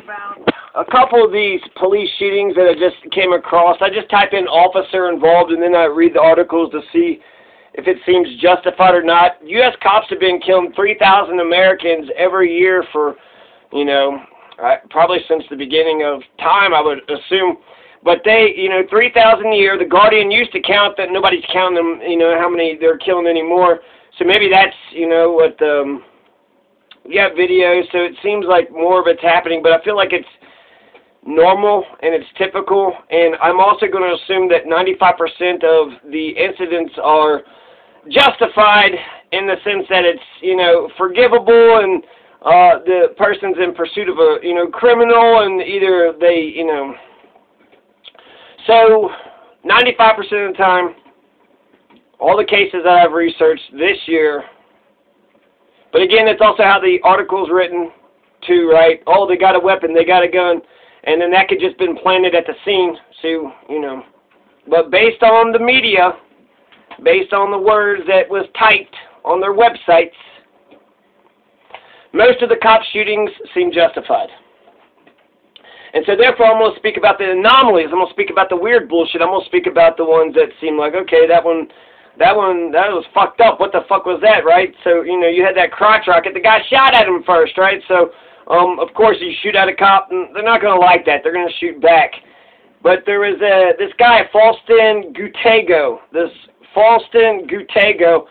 about a couple of these police shootings that I just came across. I just type in officer involved, and then I read the articles to see if it seems justified or not. U.S. cops have been killing 3,000 Americans every year for, probably since the beginning of time, I would assume. But they, 3,000 a year. The Guardian used to count that. Nobody's counting them, how many they're killing anymore. So maybe that's, what you have videos, so it seems like more of it's happening, but I feel like it's normal and it's typical, and I'm also going to assume that 95% of the incidents are justified in the sense that it's, forgivable, and the person's in pursuit of a, criminal, and either they, so 95% of the time, all the cases that I've researched this year. But again, it's also how the article's written, too, right? Oh, they got a weapon, they got a gun, and then that could just been planted at the scene. So, But based on the media, based on the words that was typed on their websites, most of the cop shootings seem justified. And so therefore, I'm going to speak about the anomalies. I'm going to speak about the weird bullshit. I'm going to speak about the ones that seem like, okay, that was fucked up. What the fuck was that, right? So, you had that crotch rocket. The guy shot at him first, right? So, of course, you shoot at a cop, and they're not going to like that. They're going to shoot back. But there was this guy, Faustin Gutego. This Faustin Gutego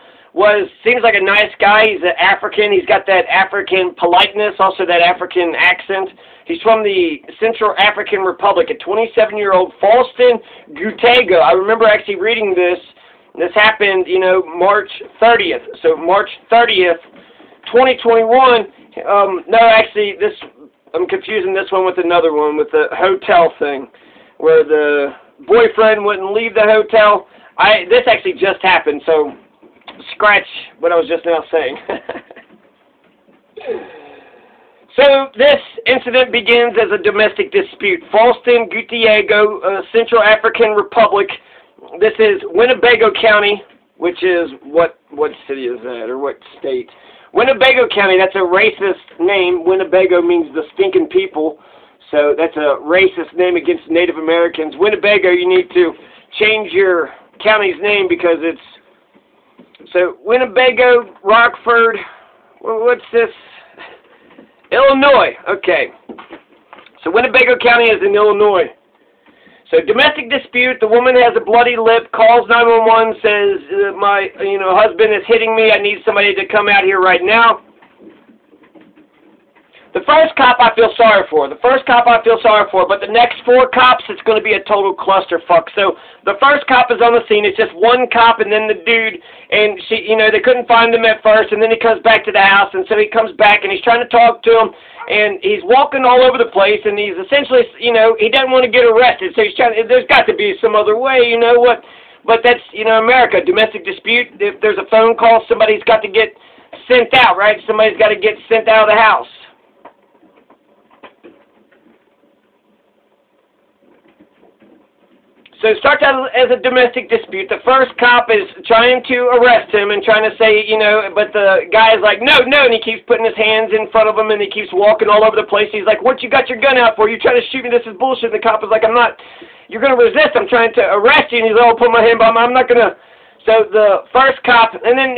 seems like a nice guy. He's an African. He's got that African politeness, also that African accent. He's from the Central African Republic, a 27-year-old Faustin Gutego. I remember actually reading this. This happened, March 30th. So March 30th, 2021. No, actually, I'm confusing this one with another one, with the hotel thing, where the boyfriend wouldn't leave the hotel. This actually just happened, so scratch what I was just now saying. So this incident begins as a domestic dispute. Faustin Gutego, Central African Republic. This is Winnebago County, which is, what city is that, or what state? Winnebago County, that's a racist name. Winnebago means the stinking people, so that's a racist name against Native Americans. Winnebago, you need to change your county's name because it's, so Winnebago, Rockford, what's this? Illinois, okay. So Winnebago County is in Illinois. So domestic dispute, the woman has a bloody lip, calls 911, says, my husband is hitting me, I need somebody to come out here right now. The first cop I feel sorry for, but the next 4 cops, it's going to be a total clusterfuck. So the first cop is on the scene, it's just one cop and then the dude, and she, they couldn't find him at first, and then he comes back to the house, and so he comes back, and he's trying to talk to him, and he's walking all over the place, and he's essentially, he doesn't want to get arrested, so he's trying, there's got to be some other way, but that's, America, domestic dispute, if there's a phone call, somebody's got to get sent out, right? Somebody's got to get sent out of the house. So it starts out as a domestic dispute. The first cop is trying to arrest him and trying to say, but the guy is like, no, and he keeps putting his hands in front of him, and he keeps walking all over the place. He's like, what you got your gun out for? You trying to shoot me? This is bullshit. And the cop is like, I'm not, you're going to resist. I'm trying to arrest you. And he's like, oh, put my hand, but I'm not going to. So the first cop, and then,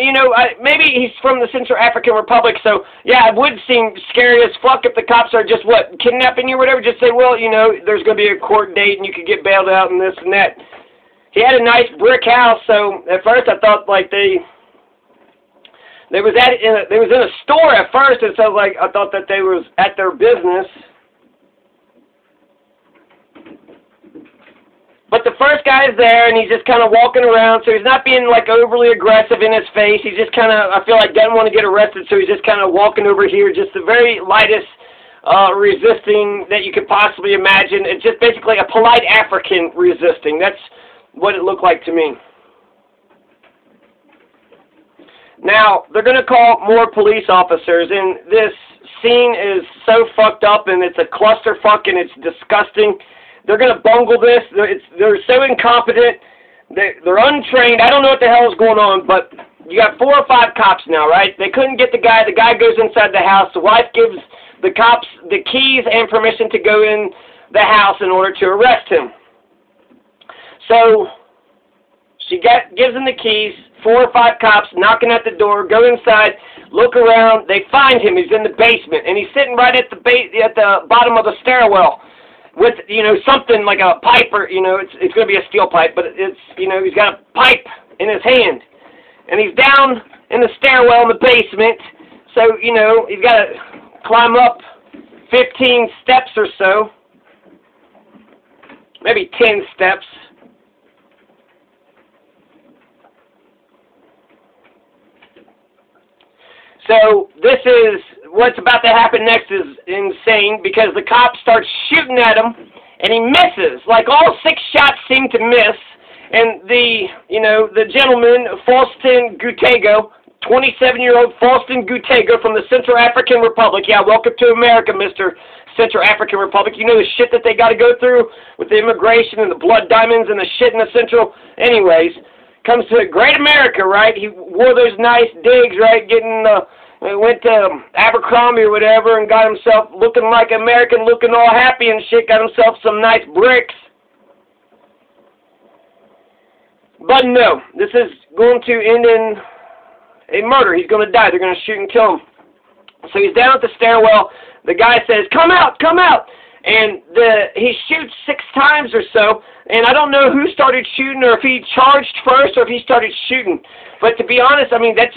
maybe he's from the Central African Republic, so, yeah, it would seem scary as fuck if the cops are just, kidnapping you or whatever. Just say, well, there's going to be a court date, and you could get bailed out and this and that. He had a nice brick house, so at first I thought, they was in a store at first, and so, I thought that they was at their business. But the first guy is there, and he's just kind of walking around, so he's not being, overly aggressive in his face. He's just kind of, I feel like, doesn't want to get arrested, so he's just kind of walking over here, just the very lightest resisting that you could possibly imagine. It's just basically a polite African resisting. That's what it looked like to me. Now, they're going to call more police officers, and this scene is so fucked up, and it's a clusterfuck, and it's disgusting. They're going to bungle this. They're so incompetent. They're untrained. I don't know what the hell is going on, but you got 4 or 5 cops now, right? They couldn't get the guy. The guy goes inside the house. The wife gives the cops the keys and permission to go in the house in order to arrest him. So she gives him the keys. 4 or 5 cops knocking at the door, go inside, look around. They find him. He's in the basement, and he's sitting right at the bottom of the stairwell with, you know, something like a pipe, or, you know, it's going to be a steel pipe, but it's, you know, he's got a pipe in his hand, and he's down in the stairwell in the basement. So, you know, he's got to climb up 15 steps or so, maybe 10 steps. So this is what's about to happen next is insane, because the cop starts shooting at him and he misses. Like, all 6 shots seem to miss, and the gentleman, Faustin Gutego, 27-year-old Faustin Gutego from the Central African Republic. Yeah, welcome to America, Mr. Central African Republic. You know the shit that they got to go through with the immigration and the blood diamonds and the shit in the Central. Anyways, comes to great America, right? He wore those nice digs, right? Went to Abercrombie or whatever and got himself looking like American, looking all happy and shit. Got himself some nice bricks. But no, this is going to end in a murder. He's going to die. They're going to shoot and kill him. So he's down at the stairwell. The guy says, "Come out, come out." And he shoots 6 times or so, and I don't know who started shooting, or if he charged first, or if he started shooting. But to be honest, I mean, that's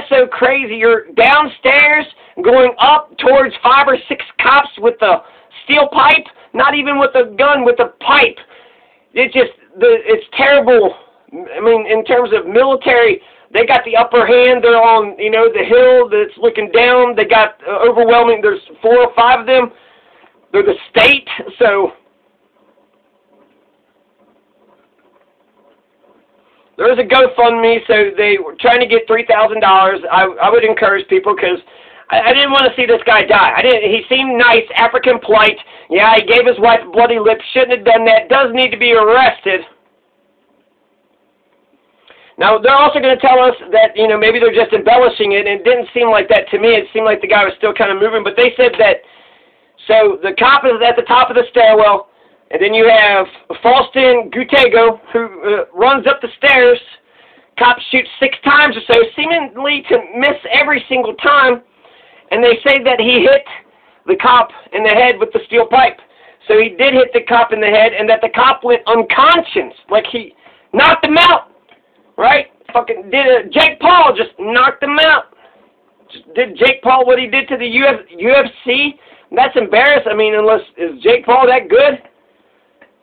so crazy. You're downstairs going up towards 5 or 6 cops with a steel pipe, not even with a gun, with a pipe. It's terrible. I mean, in terms of military, they got the upper hand. They're on, you know, the hill that's looking down. They got overwhelming. There's 4 or 5 of them. They're the state, so there was a GoFundMe, so they were trying to get $3,000. I would encourage people, because I didn't want to see this guy die. He seemed nice, African, polite. Yeah, he gave his wife a bloody lip. Shouldn't have done that. Does need to be arrested. Now, they're also going to tell us that, you know, maybe they're just embellishing it, and it didn't seem like that to me. It seemed like the guy was still kind of moving, but they said that, so the cop is at the top of the stairwell, and then you have Faustin Gutego, who runs up the stairs. Cop shoots 6 times or so, seemingly to miss every single time, and they say that he hit the cop in the head with the steel pipe. So he did hit the cop in the head, and that the cop went unconscious, like he knocked him out, right? Fucking Jake Paul just knocked him out. Just did Jake Paul what he did to the UFC? That's embarrassing. I mean, is Jake Paul that good?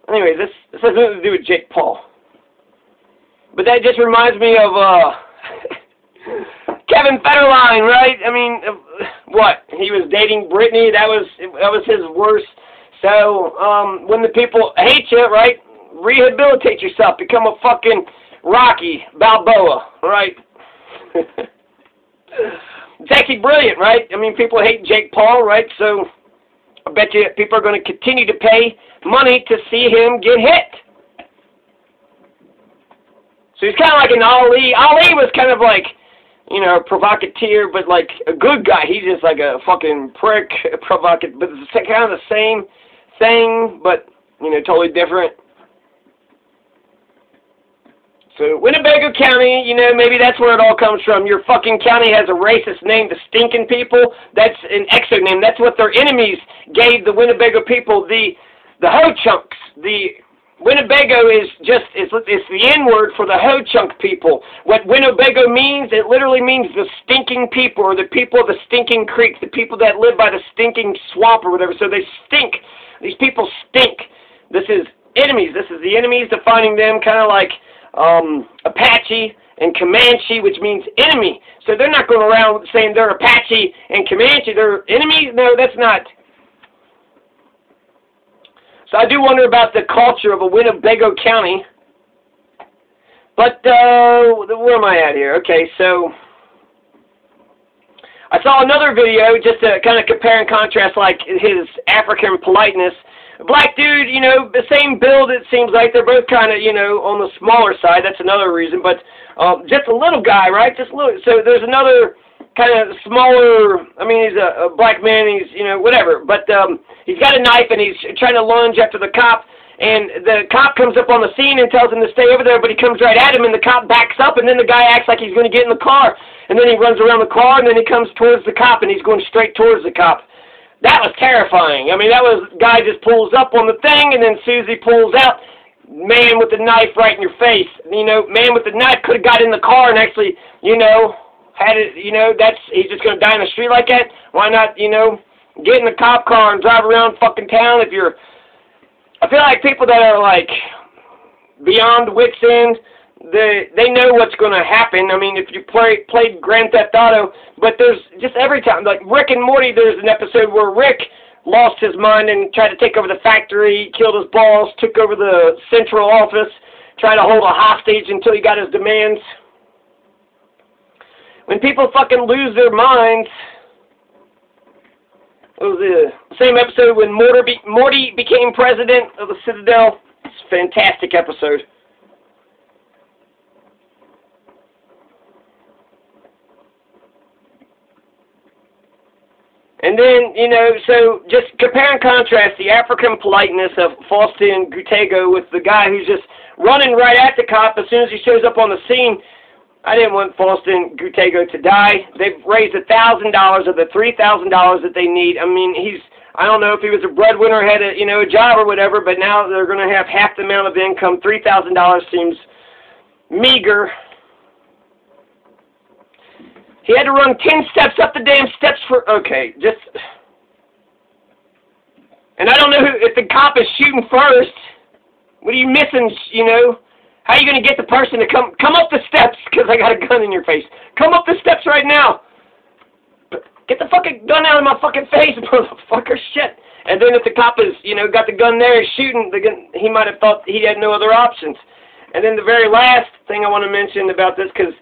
Anyway, this has nothing to do with Jake Paul. But that just reminds me of Kevin Federline, right? I mean, what? He was dating Britney. That was his worst. So when the people hate you, right? Rehabilitate yourself. Become a fucking Rocky Balboa, right? It's actually brilliant, right? I mean, people hate Jake Paul, right? So I bet you people are going to continue to pay money to see him get hit. So he's kind of like an Ali. Ali was kind of like, you know, a provocateur, but like a good guy. He's just like a fucking prick, provocateur. But it's kind of the same thing, but, you know, totally different. So, Winnebago County, you know, maybe that's where it all comes from. Your fucking county has a racist name, the Stinking People. That's an exoname. That's what their enemies gave the Winnebago people, the ho-chunks. The Winnebago is just, it's the N-word for the ho-chunk people. What Winnebago means, it literally means the stinking people, or the people of the stinking creek, the people that live by the stinking swamp or whatever. So they stink. These people stink. This is enemies. This is the enemies defining them, kind of like Apache and Comanche, which means enemy. So they're not going around saying they're Apache and Comanche. They're enemies? No, that's not. So I do wonder about the culture of a Winnebago County. But where am I at here? Okay, so I saw another video just to kind of compare and contrast, like, his African politeness. A black dude, you know, the same build, it seems like. They're both kind of, you know, on the smaller side. That's another reason. But just a little guy, right? Just a little. So there's another kind of smaller. I mean, he's a black man. He's, you know, whatever. But he's got a knife, and he's trying to lunge after the cop. And the cop comes up on the scene and tells him to stay over there, but he comes right at him, and the cop backs up, and then the guy acts like he's going to get in the car. And then he runs around the car, and then he comes towards the cop, and he's going straight towards the cop. That was terrifying. I mean, that was, guy just pulls up on the thing, and then Susie pulls out. Man with the knife right in your face. You know, man with the knife could have got in the car and actually, you know, had it, you know, he's just going to die in the street like that? Why not, you know, get in the cop car and drive around fucking town if you're... I feel like people that are, like, beyond wit's end, they know what's going to happen. I mean, if you played Grand Theft Auto, but there's just every time, like Rick and Morty, there's an episode where Rick lost his mind and tried to take over the factory, killed his boss, took over the central office, tried to hold a hostage until he got his demands. When people fucking lose their minds... It was the same episode when Morty became president of the Citadel. It's a fantastic episode. And then, you know, so just compare and contrast the African politeness of Faustin Gutego with the guy who's just running right at the cop as soon as he shows up on the scene. I didn't want Faustin Gutego to die. They've raised $1,000 of the $3,000 that they need. I mean, I don't know if he was a breadwinner, had a, you know, a job or whatever, but now they're going to have half the amount of income. $3,000 seems meager. He had to run 10 steps up the damn steps for, okay, just, and I don't know if the cop is shooting first. What are you missing, you know? How are you going to get the person to come up the steps because I got a gun in your face? Come up the steps right now. Get the fucking gun out of my fucking face, motherfucker, shit. And then if the cop is, you know, got the gun there shooting, he might have thought he had no other options. And then the very last thing I want to mention about this, because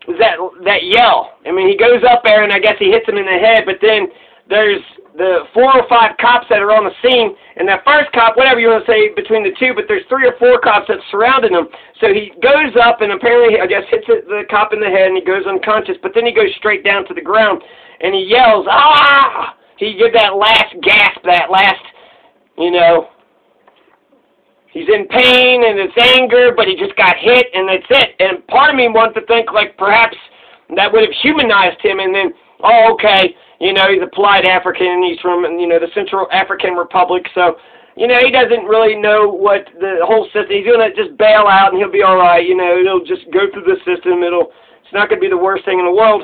was that yell. I mean, he goes up there, and I guess he hits him in the head, but then there's the 4 or 5 cops that are on the scene, and that first cop, whatever you want to say between the two, but there's 3 or 4 cops that surrounded him. So he goes up and apparently, I guess, hits the cop in the head, and he goes unconscious, but then he goes straight down to the ground, and he yells, "Ah!" He did that last gasp, that last, you know, he's in pain, and it's anger, but he just got hit, and that's it. And part of me wants to think, like, perhaps that would have humanized him, and then, oh, okay, you know, he's a polite African, and he's from, you know, the Central African Republic, so, you know, he doesn't really know what the whole system, he's going to just bail out, and he'll be all right, you know, he'll just go through the system, it's not going to be the worst thing in the world.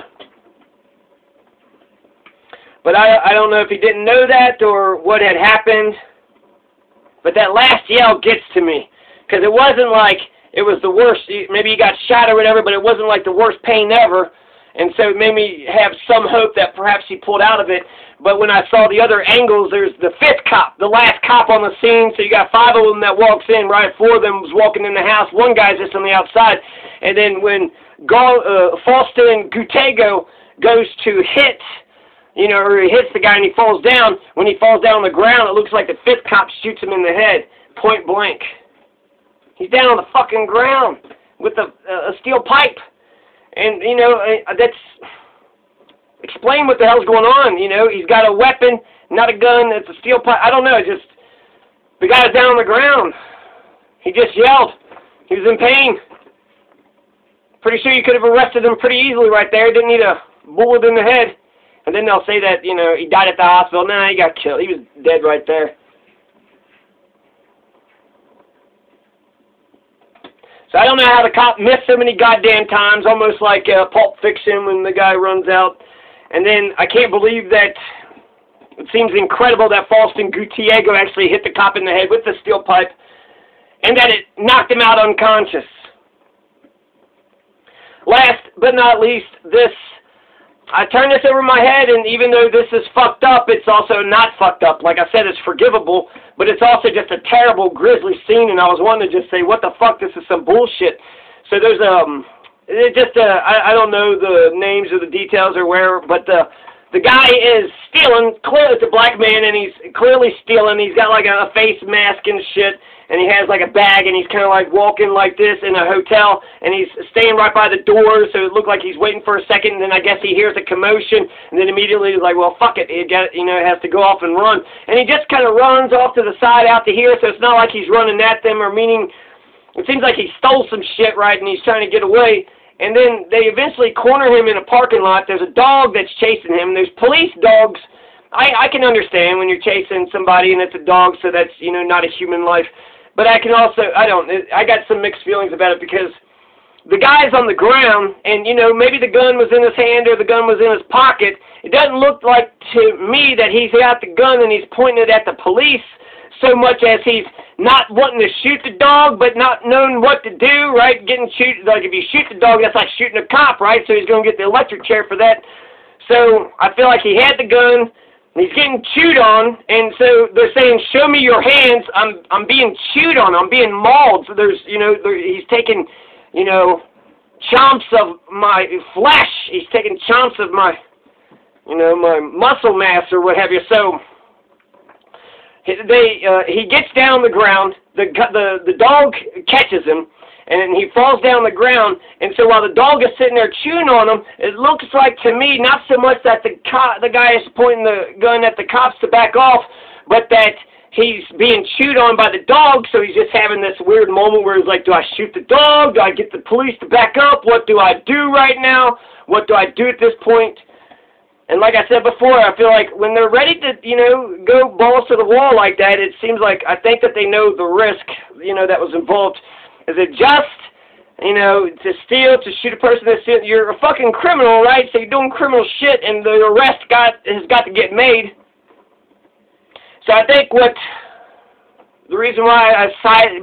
But I don't know if he didn't know that, or what had happened, but that last yell gets to me, because it wasn't like it was the worst, maybe he got shot or whatever, but it wasn't like the worst pain ever. And so it made me have some hope that perhaps he pulled out of it. But when I saw the other angles, there's the 5th cop, the last cop on the scene. So you got 5 of them that walks in, right? 4 of them was walking in the house. 1 guy's just on the outside. And then when Faustin Gutego goes to hit, you know, or he hits the guy and he falls down, when he falls down on the ground, it looks like the 5th cop shoots him in the head, point blank. He's down on the fucking ground with a steel pipe. And, you know, that's, explain what the hell's going on, you know. He's got a weapon, not a gun, it's a steel pipe. I don't know, just, the guy's down on the ground. He just yelled. He was in pain. Pretty sure you could have arrested him pretty easily right there. Didn't need a bullet in the head. And then they'll say that, you know, he died at the hospital. Nah, he got killed. He was dead right there. So I don't know how the cop missed so many goddamn times, almost like Pulp Fiction when the guy runs out. And then I can't believe that it seems incredible that Faustin Gutego actually hit the cop in the head with the steel pipe and that it knocked him out unconscious. Last but not least, I turn this over my head, and even though this is fucked up, it's also not fucked up. Like I said, it's forgivable, but it's also just a terrible, grisly scene, and I was wanting to just say, what the fuck, this is some bullshit. So there's, I don't know the names or the details or where, but the guy is stealing. Clearly, it's a black man, and he's clearly stealing. He's got like a face mask and shit, and he has like a bag, and he's kind of like walking like this in a hotel, and he's staying right by the door, so it looked like he's waiting for a second, and then I guess he hears a commotion, and then immediately he's like, well, fuck it, he has to go off and run, and he just kind of runs off to the side out to here, so it's not like he's running at them, or meaning, it seems like he stole some shit, right, and he's trying to get away, and then they eventually corner him in a parking lot. There's a dog that's chasing him, there's police dogs. I can understand when you're chasing somebody and it's a dog, so that's, you know, not a human life. But I can also, I got some mixed feelings about it because the guy's on the ground and, you know, maybe the gun was in his hand or the gun was in his pocket. It doesn't look like to me that he's got the gun and he's pointing it at the police so much as he's not wanting to shoot the dog but not knowing what to do, right? Like if you shoot the dog, that's like shooting a cop, right? So he's going to get the electric chair for that. So I feel like he had the gun. He's getting chewed on, and so they're saying, show me your hands. I'm being chewed on. I'm being mauled. So there's, you know, he's taking, you know, chomps of my flesh. He's taking chomps of my, you know, my muscle mass or what have you. So he gets down on the ground. The dog catches him, and he falls down the ground, and so while the dog is sitting there chewing on him, it looks like to me not so much that the guy is pointing the gun at the cops to back off, but that he's being chewed on by the dog, so he's just having this weird moment where he's like, do I shoot the dog? Do I get the police to back up? What do I do right now? What do I do at this point? And like I said before, I feel like when they're ready to, you know, go balls to the wall like that, it seems like I think that they know the risk, you know, that was involved. Is it just, you know, to steal, to shoot a person that's stealing? You're a fucking criminal, right? So you're doing criminal shit, and the arrest has got to get made. So I think the reason why I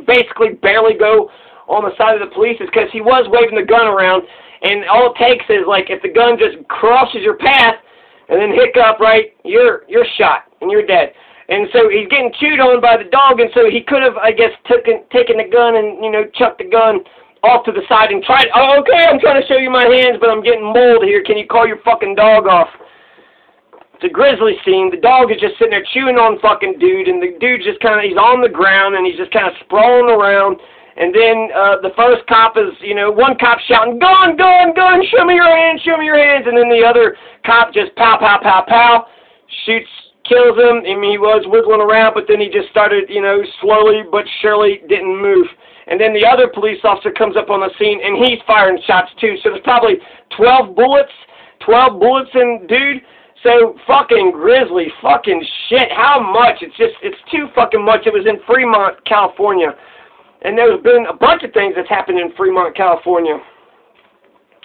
basically barely go on the side of the police is because he was waving the gun around, and all it takes is, like, if the gun just crosses your path, and then hiccup, right, you're shot, and you're dead. And so he's getting chewed on by the dog, and so he could have, I guess, taken the gun and, you know, chucked the gun off to the side and tried, oh, okay, I'm trying to show you my hands, but I'm getting mauled here. Can you call your fucking dog off? It's a grisly scene. The dog is just sitting there chewing on fucking dude, and the dude just kind of, he's on the ground, and he's just kind of sprawling around. And then the first cop is, you know, one cop shouting, gun, gun, gun, show me your hands, show me your hands. And then the other cop just pow, pow, pow, pow, shoots, kills him. I mean, he was wiggling around, but then he just started, you know, slowly but surely didn't move. And then the other police officer comes up on the scene, and he's firing shots too. So there's probably 12 bullets in dude. So fucking grisly, fucking shit. How much? It's too fucking much. It was in Fremont, California. And there's been a bunch of things that's happened in Fremont, California.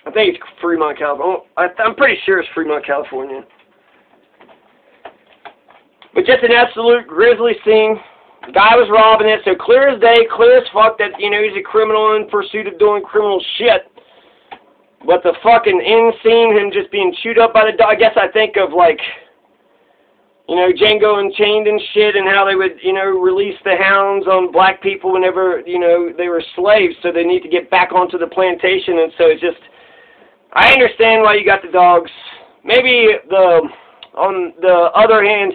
I think it's Fremont, California. I'm pretty sure it's Fremont, California. But just an absolute grisly scene. The guy was robbing it, so clear as day, clear as fuck that, you know, he's a criminal in pursuit of doing criminal shit. But the fucking end scene, him just being chewed up by the dog, I guess I think of, like, you know, Django Unchained and shit, and how they would, you know, release the hounds on black people whenever, you know, they were slaves, so they need to get back onto the plantation, and so it's just, I understand why you got the dogs. Maybe on the other hand,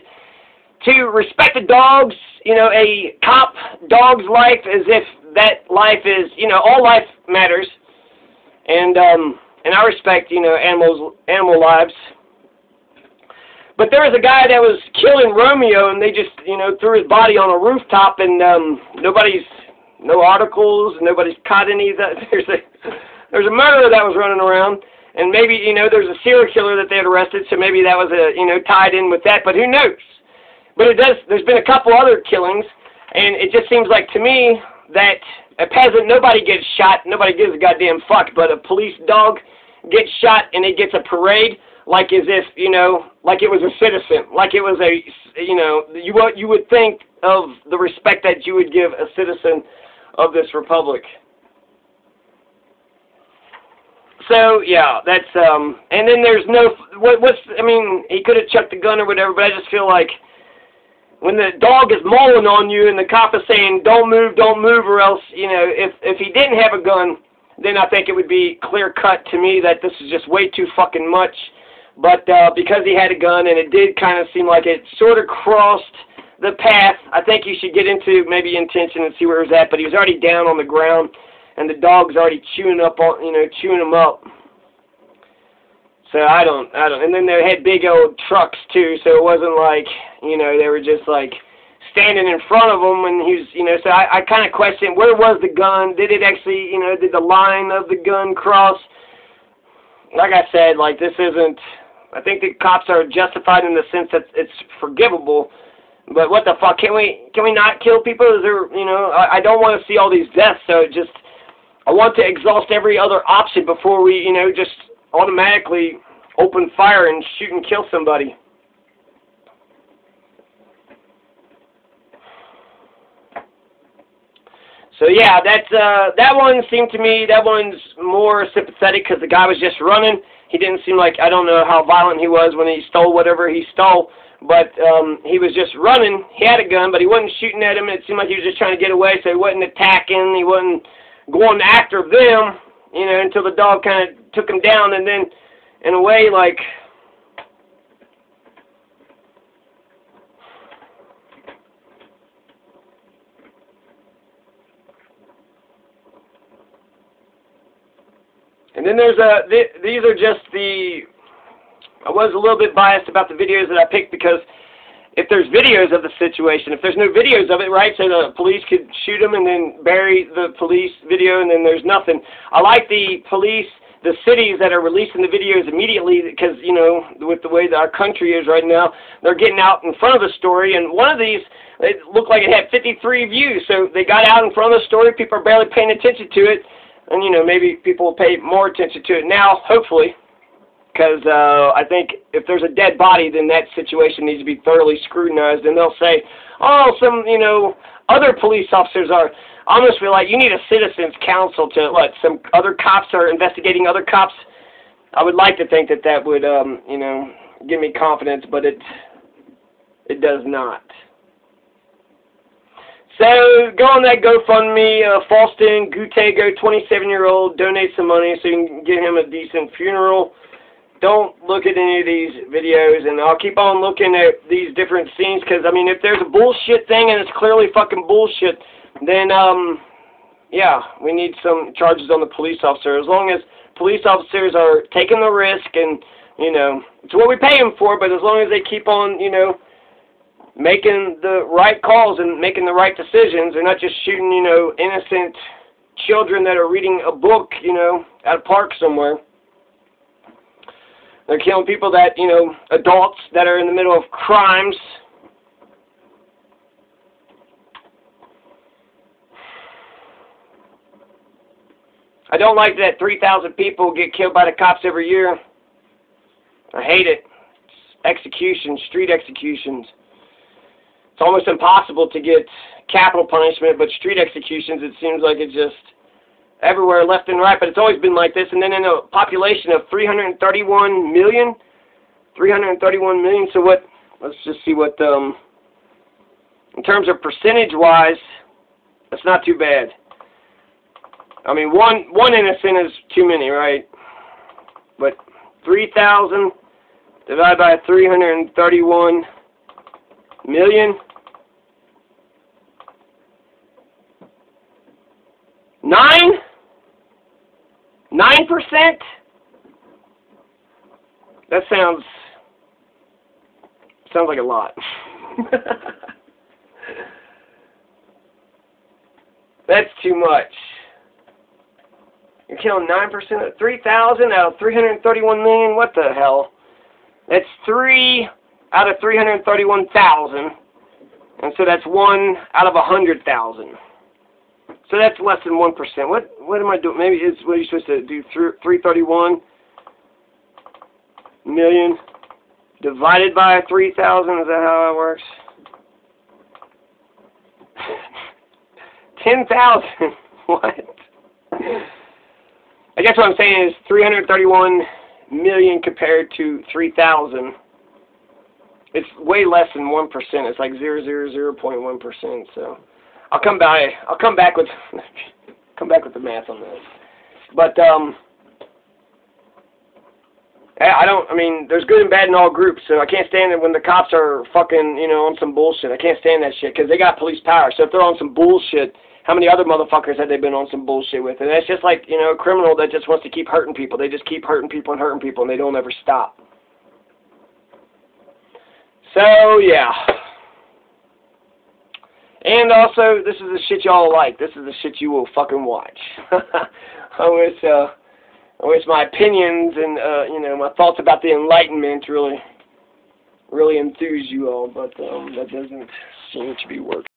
to respect the dogs, you know, a cop dog's life as if that life is, you know, all life matters, and I respect, you know, animal lives. But there was a guy that was killing Romeo, and they just, you know, threw his body on a rooftop, and no articles, nobody's caught any of that. There's a murderer that was running around, and maybe, you know, there's a serial killer that they had arrested, so maybe that was, you know, tied in with that, but who knows? But there's been a couple other killings, and it just seems like to me that a peasant, nobody gets shot, nobody gives a goddamn fuck, but a police dog gets shot, and it gets a parade, like as if, you know, like it was a citizen, like it was a, you know, you would think of the respect that you would give a citizen of this republic. So, yeah, that's, and then there's no, I mean, he could have chucked the gun or whatever, but I just feel like when the dog is mauling on you and the cop is saying, don't move, or else, you know, if he didn't have a gun, then I think it would be clear cut to me that this is just way too fucking much. But because he had a gun, and it did kind of seem like it sort of crossed the path. I think you should get into maybe intention and see where he was at, but he was already down on the ground, and the dog's already chewing up on, chewing him up. So I don't. And then they had big old trucks too, so it wasn't like, they were just like standing in front of him, and he was, so I kind of questioned, where was the gun? Did it actually, did the line of the gun cross? Like I said, like, this isn't, I think the cops are justified in the sense that it's forgivable, but what the fuck, can we not kill people? Is there, I don't want to see all these deaths, so I want to exhaust every other option before we, just automatically open fire and shoot and kill somebody. So yeah, that one seemed to me, that one's more sympathetic because the guy was just running. He didn't seem like, I don't know how violent he was when he stole whatever he stole, but he was just running. He had a gun, but he wasn't shooting at him. It seemed like he was just trying to get away, so he wasn't attacking. He wasn't going after them, until the dog kind of took him down, and then, in a way, like, and then there's these are just I was a little bit biased about the videos that I picked because if there's videos of the situation, if there's no videos of it, right, so the police could shoot them and then bury the police video and then there's nothing. I like the police, the cities that are releasing the videos immediately because, with the way that our country is right now, they're getting out in front of the story, and one of these, it looked like it had 53 views, so they got out in front of the story, people are barely paying attention to it, and, maybe people will pay more attention to it now, hopefully. Because I think if there's a dead body, then that situation needs to be thoroughly scrutinized. And they'll say, oh, some, other police officers are. I almost feel like you need a citizens' council to, some other cops are investigating other cops. I would like to think that would, give me confidence, but it does not. So go on that GoFundMe, Faustin Gutego, 27-year-old, donate some money so you can get him a decent funeral. Don't look at any of these videos, and I'll keep on looking at these different scenes, because, if there's a bullshit thing and it's clearly fucking bullshit, then, yeah, we need some charges on the police officer. As long as police officers are taking the risk and, it's what we pay them for, but as long as they keep on, making the right calls and making the right decisions, they're not just shooting, innocent children that are reading a book, at a park somewhere. They're killing people that, adults that are in the middle of crimes. I don't like that 3,000 people get killed by the cops every year. I hate it. It's executions, street executions. It's almost impossible to get capital punishment, but street executions, it seems like it's just everywhere, left and right, but it's always been like this. And then in a population of 331 million, so what, let's just see what, in terms of percentage-wise, that's not too bad. One innocent is too many, right? But 3,000 divided by 331 million, 9%? That sounds like a lot. That's too much. You're killing 9% of 3,000 out of 331 million? What the hell? That's 3 out of 331,000. And so that's 1 out of 100,000. So that's less than 1%. What am I doing? Maybe what are you supposed to do? 331 million divided by 3,000. Is that how it works? 10,000. What? I guess what I'm saying is 331 million compared to 3,000. It's way less than 1%. It's like 0.1%. So I'll come back with the math on this. But I mean, there's good and bad in all groups, so I can't stand it when the cops are fucking, you know, on some bullshit. I can't stand that shit, because they got police power. So if they're on some bullshit, how many other motherfuckers have they been on some bullshit with? And that's just like, you know, a criminal that just wants to keep hurting people. They just keep hurting people, and they don't ever stop. So, yeah. And also, this is the shit y'all like. This is the shit you will fucking watch. I wish my opinions and, you know, my thoughts about the Enlightenment really enthuse you all, but that doesn't seem to be working.